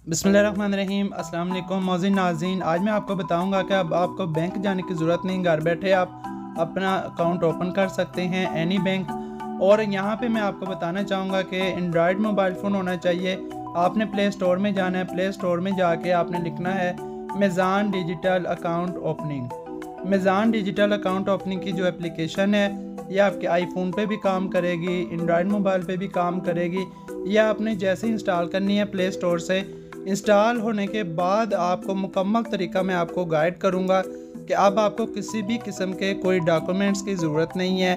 बिस्मिल्लाहिर्रहमानिर्रहीम। अस्सलाम वालेकुम मौज़ूद नाज़रीन, आज मैं आपको बताऊंगा कि अब आपको बैंक जाने की ज़रूरत नहीं, घर बैठे आप अपना अकाउंट ओपन कर सकते हैं एनी बैंक। और यहाँ पे मैं आपको बताना चाहूँगा कि एंड्रॉयड मोबाइल फ़ोन होना चाहिए। आपने प्ले स्टोर में जाना है, प्ले स्टोर में जाके आपने लिखना है Meezan digital account opening. Meezan digital account opening की जो एप्लीकेशन है ये आपके आईफोन पे भी काम करेगी, एंड्रॉयड मोबाइल पे भी काम करेगी। यह आपने जैसे इंस्टॉल करनी है प्ले स्टोर से। इंस्टॉल होने के बाद आपको मुकम्मल तरीका मैं आपको गाइड करूंगा कि अब आपको किसी भी किस्म के कोई डॉक्यूमेंट्स की ज़रूरत नहीं है,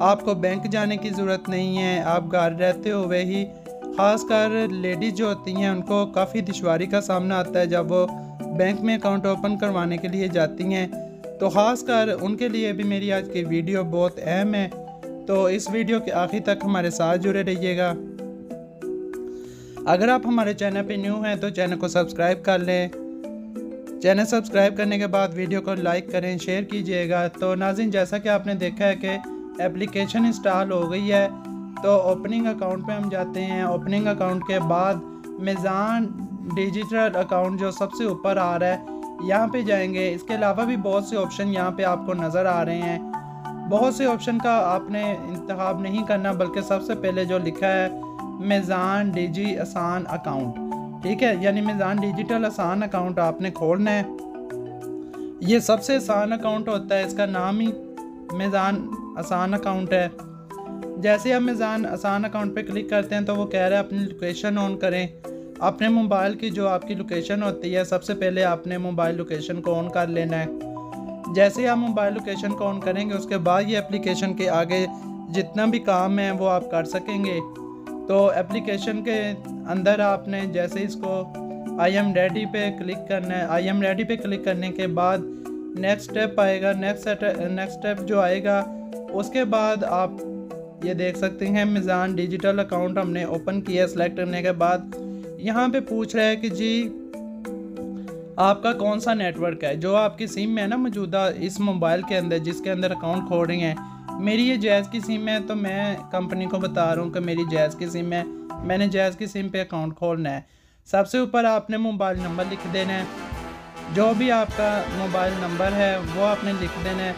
आपको बैंक जाने की ज़रूरत नहीं है। आप घर रहते हुए ही, ख़ासकर लेडीज़ जो होती हैं उनको काफ़ी दुश्वारी का सामना आता है जब वो बैंक में अकाउंट ओपन करवाने के लिए जाती हैं, तो ख़ासकर उनके लिए भी मेरी आज की वीडियो बहुत अहम है। तो इस वीडियो के आखिर तक हमारे साथ जुड़े रहिएगा। अगर आप हमारे चैनल पे न्यू हैं तो चैनल को सब्सक्राइब कर लें। चैनल सब्सक्राइब करने के बाद वीडियो को लाइक करें, शेयर कीजिएगा। तो नाज़रीन, जैसा कि आपने देखा है कि एप्लीकेशन इंस्टॉल हो गई है, तो ओपनिंग अकाउंट पे हम जाते हैं। ओपनिंग अकाउंट के बाद मीज़ान डिजिटल अकाउंट जो सबसे ऊपर आ रहा है यहाँ पे जाएंगे। इसके अलावा भी बहुत से ऑप्शन यहाँ पे आपको नज़र आ रहे हैं। बहुत से ऑप्शन का आपने इंतखाब नहीं करना, बल्कि सबसे पहले जो लिखा है मीज़ान डिजी आसान अकाउंट, ठीक है, यानी मीज़ान डिजिटल आसान अकाउंट आपने खोलना है। ये सबसे आसान अकाउंट होता है, इसका नाम ही मीज़ान आसान अकाउंट है। जैसे आप मीज़ान आसान अकाउंट पे क्लिक करते हैं तो वो कह रहा है अपनी लोकेशन ऑन करें। अपने मोबाइल की जो आपकी लोकेशन होती है, सबसे पहले आपने मोबाइल लोकेशन को ऑन कर लेना है। जैसे आप मोबाइल लोकेशन को ऑन करेंगे उसके बाद ये एप्लीकेशन के आगे जितना भी काम है वो आप कर सकेंगे। तो एप्लीकेशन के अंदर आपने जैसे इसको आई एम रेडी पे क्लिक करना है। आई एम रेडी पे क्लिक करने के बाद नेक्स्ट स्टेप आएगा। नेक्स्ट स्टेप जो आएगा उसके बाद आप ये देख सकते हैं मीज़ान डिजिटल अकाउंट हमने ओपन किया। सेलेक्ट करने के बाद यहाँ पे पूछ रहा है कि जी आपका कौन सा नेटवर्क है, जो आपकी सिम में है ना मौजूदा इस मोबाइल के अंदर जिसके अंदर अकाउंट खोल रही हैं। मेरी ये जैज़ की सिम है, तो मैं कंपनी को बता रहा हूँ कि मेरी जैज़ की सिम है, मैंने जैज़ की सिम पे अकाउंट खोलना है। सबसे ऊपर आपने मोबाइल नंबर लिख देना है, जो भी आपका मोबाइल नंबर है वो आपने लिख देना है।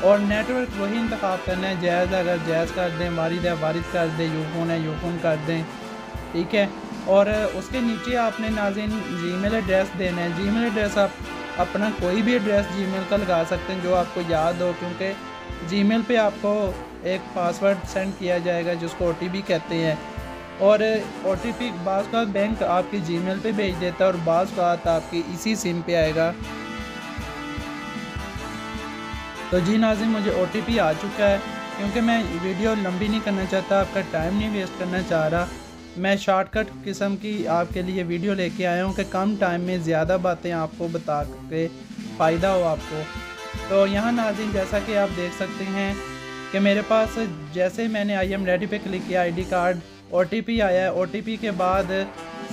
और नेटवर्क वही इंतखाब करना है, जैज़ अगर जैज़ कर दें, वारिद है वारिद कर दें, यूफोन है यूफोन कर दें, ठीक है। और उसके नीचे आपने नाज़रीन जीमेल एड्रेस देना है। जीमेल एड्रेस आप अपना कोई भी एड्रेस जीमेल का लगा सकते हैं जो आपको याद हो, क्योंकि जीमेल पे आपको एक पासवर्ड सेंड किया जाएगा जिसको ओटीपी कहते हैं। और ओटीपी बाज़ का बैंक आपकी जीमेल पे भेज देता है और बाज़ का आपकी इसी सिम पे आएगा। तो जी नाज़रीन, मुझे ओटीपी आ चुका है। क्योंकि मैं वीडियो लंबी नहीं करना चाहता, आपका टाइम नहीं वेस्ट करना चाह रहा, मैं शॉर्टकट किस्म की आपके लिए वीडियो लेके आया हूँ कि कम टाइम में ज़्यादा बातें आपको बता के फ़ायदा हो आपको। तो यहाँ नाज़रीन, जैसा कि आप देख सकते हैं कि मेरे पास जैसे मैंने आई एम रेडी पे क्लिक किया, आईडी कार्ड ओटीपी आया है। ओटीपी के बाद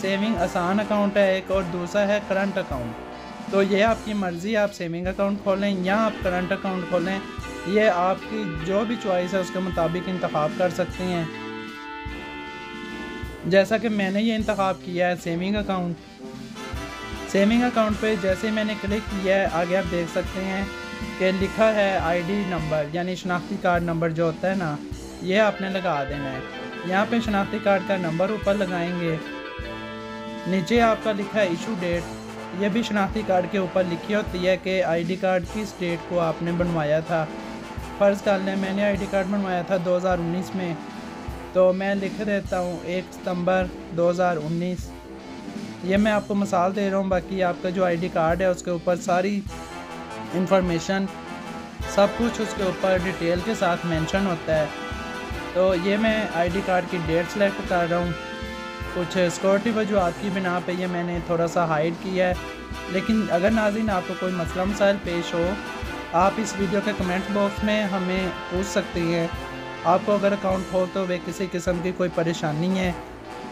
सेविंग आसान अकाउंट है एक, और दूसरा है करंट अकाउंट। तो ये आपकी मर्ज़ी, आप सेविंग अकाउंट खोलें या आप करंट अकाउंट खोलें, ये आपकी जो भी चॉइस है उसके मुताबिक इंतखाब कर सकते हैं। जैसा कि मैंने ये इंतखाब किया है सेविंग अकाउंट। सेविंग अकाउंट पे जैसे मैंने क्लिक किया है, आगे आप देख सकते हैं कि लिखा है आईडी नंबर, यानी शनाख्ती कार्ड नंबर जो होता है ना, ये आपने लगा देना है। यहाँ पे शनाख्ती कार्ड का नंबर ऊपर लगाएंगे। नीचे आपका लिखा है इशू डेट, ये भी शनाख्ती कार्ड के ऊपर लिखी होती है कि आईडी कार्ड किस डेट को आपने बनवाया था। फ़र्ज़ कर लें मैंने आईडी कार्ड बनवाया था 2019 में, तो मैं लिख देता हूँ 1 सितंबर 2019। ये मैं आपको मिसाल दे रहा हूँ, बाकी आपका जो आईडी कार्ड है उसके ऊपर सारी इंफॉर्मेशन सब कुछ उसके ऊपर डिटेल के साथ मेंशन होता है। तो ये मैं आईडी कार्ड की डेट सेलेक्ट कर रहा हूँ। कुछ सिक्योरिटी वजूहत की बिना पे ये मैंने थोड़ा सा हाइड किया है, लेकिन अगर नाज़रीन आपको कोई मसला मसाइल पेश हो, आप इस वीडियो के कमेंट बॉक्स में हमें पूछ सकते हैं। आपको अगर अकाउंट खोलते हुए किसी किस्म की कोई परेशानी है,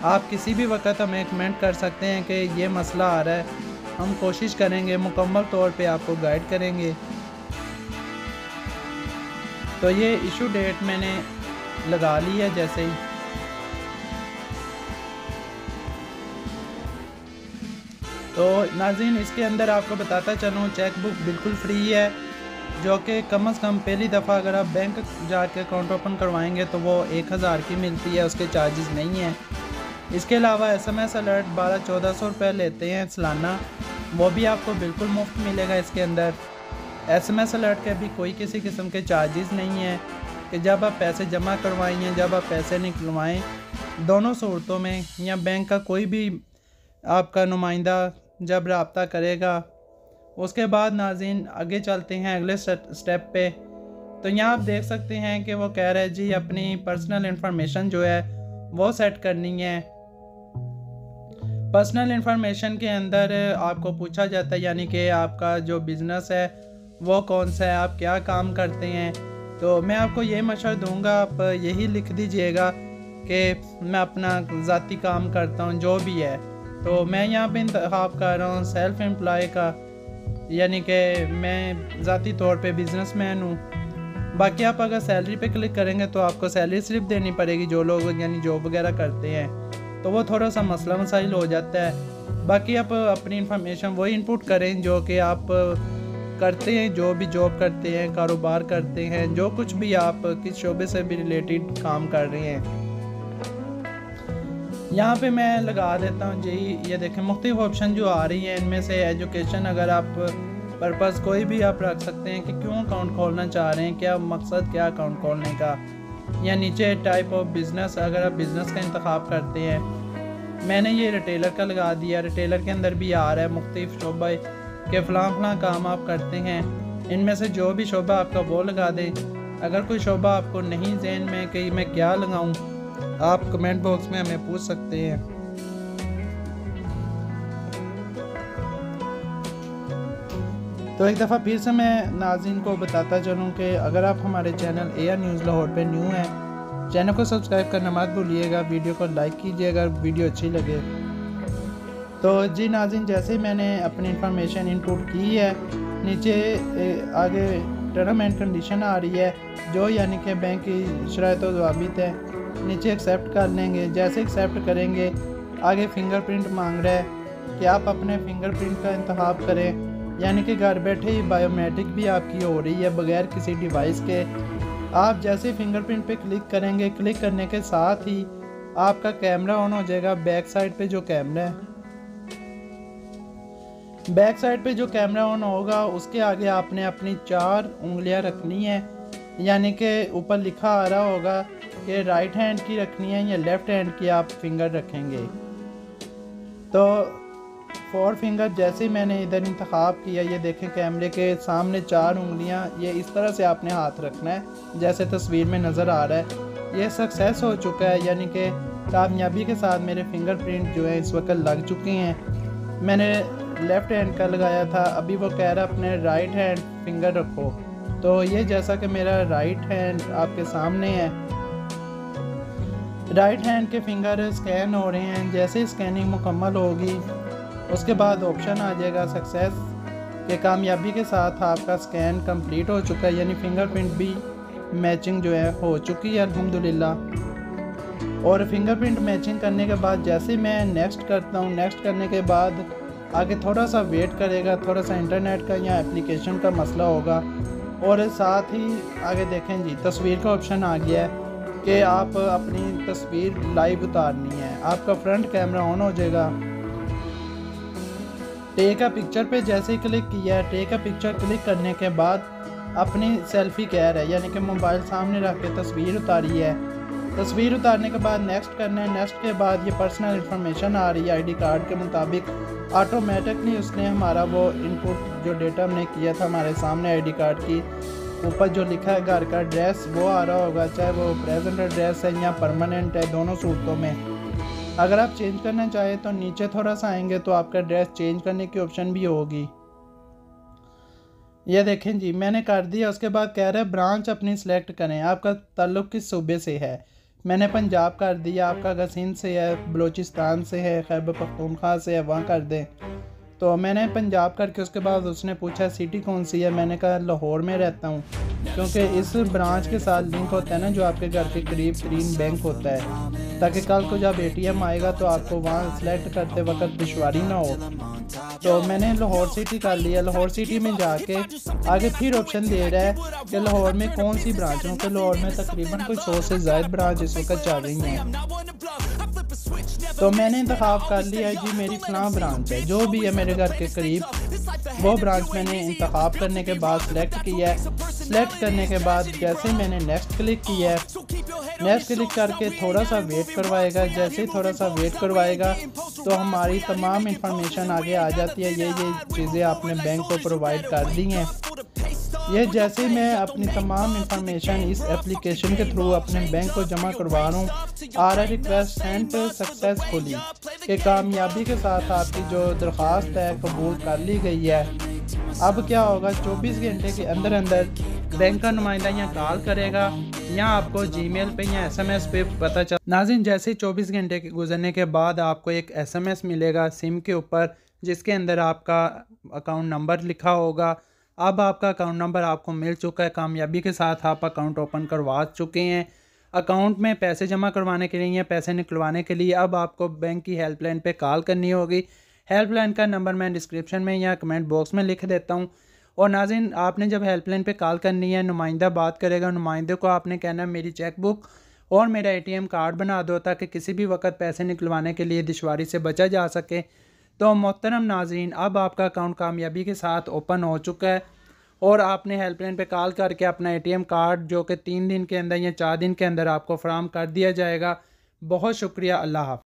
आप किसी भी वक्त हमें कमेंट कर सकते हैं कि ये मसला आ रहा है। हम कोशिश करेंगे, मुकम्मल तौर पे आपको गाइड करेंगे। तो ये इशू डेट मैंने लगा ली है। जैसे ही तो नाज़रीन इसके अंदर आपको बताता चलूँ चेक बुक बिल्कुल फ्री है, जो कि कम से कम पहली दफ़ा अगर आप बैंक जाके अकाउंट ओपन करवाएंगे तो वो 1000 की मिलती है, उसके चार्जेस नहीं हैं। इसके अलावा SMS अलर्ट 1200-1400 रुपये लेते हैं सालाना, वो भी आपको बिल्कुल मुफ्त मिलेगा। इसके अंदर SMS अलर्ट के भी कोई किसी किस्म के चार्जेस नहीं हैं कि जब आप पैसे जमा करवाएं या जब आप पैसे निकलवाएं, दोनों सूरतों में या बैंक का कोई भी आपका नुमाइंदा जब रब्ता करेगा। उसके बाद नाज़रीन आगे चलते हैं अगले स्टेप पे। तो यहाँ आप देख सकते हैं कि वो कह रहे हैं जी अपनी पर्सनल इंफॉर्मेशन जो है वो सेट करनी है। पर्सनल इंफॉर्मेशन के अंदर आपको पूछा जाता है यानी कि आपका जो बिज़नेस है वो कौन सा है, आप क्या काम करते हैं। तो मैं आपको ये मशवरा दूंगा, आप यही लिख दीजिएगा कि मैं अपना ज़ाती काम करता हूँ जो भी है। तो मैं यहाँ पे इंतखाब कर रहा हूँ सेल्फ एम्प्लॉय का, यानी कि मैं ज़ाती तौर पे बिज़नेसमैन हूँ। बाकी आप अगर सैलरी पे क्लिक करेंगे तो आपको सैलरी स्लिप देनी पड़ेगी, जो लोग यानी जॉब वगैरह करते हैं, तो वो थोड़ा सा मसला मसाइल हो जाता है। बाकी आप अपनी इंफॉर्मेशन वही इनपुट करें जो कि आप करते हैं, जो भी जॉब करते हैं, कारोबार करते हैं, जो कुछ भी आप किस शोबे से भी रिलेटेड काम कर रहे हैं। यहाँ पे मैं लगा देता हूँ जी, ये देखें मुख्तलिफ ऑप्शन जो आ रही हैं, इनमें से एजुकेशन अगर आप पर्पज़ कोई भी आप रख सकते हैं कि क्यों अकाउंट खोलना चाह रहे हैं, क्या मकसद क्या अकाउंट खोलने का, या नीचे टाइप ऑफ बिज़नेस अगर आप बिज़नेस का इंतखाब करते हैं। मैंने ये रिटेलर का लगा दिया, रिटेलर के अंदर भी आ रहा है मुख्तलिफ शोबा के फ़लाँ काम आप करते हैं, इनमें से जो भी शोबा आपका वो लगा दें। अगर कोई शोबा आपको नहीं ज़हन में कि मैं क्या लगाऊँ, आप कमेंट बॉक्स में हमें पूछ सकते हैं। तो एक दफ़ा फिर से मैं नाज़रीन को बताता चलूँ कि अगर आप हमारे चैनल AR न्यूज़ लाहौर पे न्यू हैं, चैनल को सब्सक्राइब करना मत भूलिएगा, वीडियो को लाइक कीजिएगा अगर वीडियो अच्छी लगे। तो जी नाज़रीन जैसे ही मैंने अपनी इंफॉर्मेशन इनपुट की है, नीचे आगे टर्म एंड कंडीशन आ रही है जो यानी कि बैंक की शराइत व ज़वाबित है, नीचे एक्सेप्ट कर लेंगे। जैसे एक्सेप्ट करेंगे आगे फिंगरप्रिंट मांग रहा है कि आप अपने फिंगरप्रिंट का इंतखाब करें, यानी कि घर बैठे ही बायोमेट्रिक भी आपकी हो रही है बगैर किसी डिवाइस के। आप जैसे फिंगरप्रिंट पे क्लिक करेंगे, क्लिक करने के साथ ही आपका कैमरा ऑन हो जाएगा। बैक साइड पे जो कैमरा है, बैक साइड पे जो कैमरा ऑन होगा उसके आगे आपने अपनी 4 उंगलियां रखनी है, यानी कि ऊपर लिखा आ रहा होगा कि राइट हैंड की रखनी है या लेफ़्ट हैंड की आप फिंगर रखेंगे। तो 4 फिंगर जैसे ही मैंने इधर इंतखाब किया, ये देखें कैमरे के सामने 4 उंगलियां, ये इस तरह से आपने हाथ रखना है जैसे तस्वीर में नज़र आ रहा है। ये सक्सेस हो चुका है, यानी कि कामयाबी के साथ मेरे फिंगरप्रिंट जो है इस वक्त लग चुके हैं। मैंने लेफ़्ट हैंड का लगाया था, अभी वो कह रहा है अपने राइट हैंड फिंगर रखो। तो ये जैसा कि मेरा राइट हैंड आपके सामने है, राइट हैंड के फिंगर स्कैन हो रहे हैं। जैसे स्कैनिंग मुकम्मल होगी उसके बाद ऑप्शन आ जाएगा सक्सेस के कामयाबी के साथ आपका स्कैन कंप्लीट हो चुका है, यानी फिंगरप्रिंट भी मैचिंग जो है हो चुकी है अल्हम्दुलिल्लाह। और फिंगरप्रिंट मैचिंग करने के बाद जैसे मैं नेक्स्ट करता हूँ, नेक्स्ट करने के बाद आगे थोड़ा सा वेट करेगा, थोड़ा सा इंटरनेट का या एप्लीकेशन का मसला होगा। और साथ ही आगे देखें जी तस्वीर का ऑप्शन आ गया है कि आप अपनी तस्वीर लाइव उतारनी है। आपका फ्रंट कैमरा ऑन हो जाएगा। टेक अ पिक्चर पे जैसे ही क्लिक किया है, टेक अ पिक्चर क्लिक करने के बाद अपनी सेल्फी कह रहा है, यानी कि मोबाइल सामने रख के तस्वीर उतारी है। तस्वीर उतारने के बाद नेक्स्ट करना है। नेक्स्ट के बाद ये पर्सनल इंफॉर्मेशन आ रही है आईडी कार्ड के मुताबिक, ऑटोमेटिकली उसने हमारा वो इनपुट जो डेटा हमने किया था हमारे सामने आईडी कार्ड की ऊपर जो लिखा है घर का एड्रेस वो आ रहा होगा, चाहे वो प्रेजेंट एड्रेस है या परमानेंट है, दोनों सूरतों में। अगर आप चेंज करना चाहें तो नीचे थोड़ा सा आएंगे तो आपका एड्रेस चेंज करने की ऑप्शन भी होगी। ये देखें जी मैंने कर दिया। उसके बाद कह रहे हैं ब्रांच अपनी सिलेक्ट करें, आपका ताल्लुक़ किस सूबे से है। मैंने पंजाब कर दिया, आपका अगर सिंध से है, बलूचिस्तान से है, खैबर पख्तूनख्वा से है, वहाँ कर दें। तो मैंने पंजाब करके उसके बाद उसने पूछा सिटी कौन सी है, मैंने कहा लाहौर में रहता हूँ, क्योंकि इस ब्रांच के साथ लिंक होता है ना जो आपके घर के करीब तरीन बैंक होता है। ताकि कल को जब ATM आएगा तो आपको वहाँ सेलेक्ट करते वक्त दुश्वारी ना हो। तो मैंने लाहौर सिटी कर लिया। लाहौर सिटी में जाके आगे फिर ऑप्शन दे रहा है कि लाहौर में कौन सी ब्रांच हो, तो लाहौर में तकरीबन कोई 100 से ज़ायद ब्रांच इस वक्त चल रही हैं। तो मैंने इंतखाब कर लिया है जी, मेरी फलां ब्रांच है, जो भी है मेरे घर के करीब, वो ब्रांच मैंने इंतखाब करने के बाद सिलेक्ट किया है। सिलेक्ट करने के बाद जैसे मैंने नेक्स्ट क्लिक किया है, नेक्स्ट क्लिक करके थोड़ा सा वेट करवाएगा। जैसे थोड़ा सा वेट करवाएगा तो हमारी तमाम इंफॉर्मेशन आगे आ जाती है। ये चीज़ें आपने बैंक को प्रोवाइड कर दी हैं। ये जैसे मैं अपनी तमाम इंफॉर्मेशन इस एप्लीकेशन के थ्रू अपने बैंक को जमा करवा रहा हूँ, आर रिक्वेस्ट सेंट सक्सेसफुली के कामयाबी के साथ आपकी जो दरख्वास्त है कबूल कर ली गई है। अब क्या होगा, 24 घंटे के अंदर अंदर बैंक का नुमाइंदा यहाँ कॉल करेगा या आपको जीमेल पे या SMS पे पता चल। नाज़रीन, जैसे 24 घंटे के गुजरने के बाद आपको एक SMS मिलेगा सिम के ऊपर, जिसके अंदर आपका अकाउंट नंबर लिखा होगा। अब आपका अकाउंट नंबर आपको मिल चुका है, कामयाबी के साथ आप अकाउंट ओपन करवा चुके हैं। अकाउंट में पैसे जमा करवाने के लिए या पैसे निकलवाने के लिए अब आपको बैंक की हेल्पलाइन पे कॉल करनी होगी। हेल्पलाइन का नंबर मैं डिस्क्रिप्शन में या कमेंट बॉक्स में लिख देता हूँ। और नाज़रीन, आपने जब हेल्पलाइन पे कॉल करनी है, नुमाइंदा बात करेगा। नुमाइंदे को आपने कहना है मेरी चेकबुक और मेरा ATM कार्ड बना दो, ताकि किसी भी वक्त पैसे निकलवाने के लिए दुश्वारी से बचा जा सके। तो मोहतरम नाज़रीन, अब आपका अकाउंट कामयाबी के साथ ओपन हो चुका है और आपने हेल्पलाइन पे कॉल करके अपना ATM कार्ड, जो कि 3 दिन के अंदर या 4 दिन के अंदर आपको फराहम कर दिया जाएगा। बहुत शुक्रिया। अल्लाह हाफ़िज़।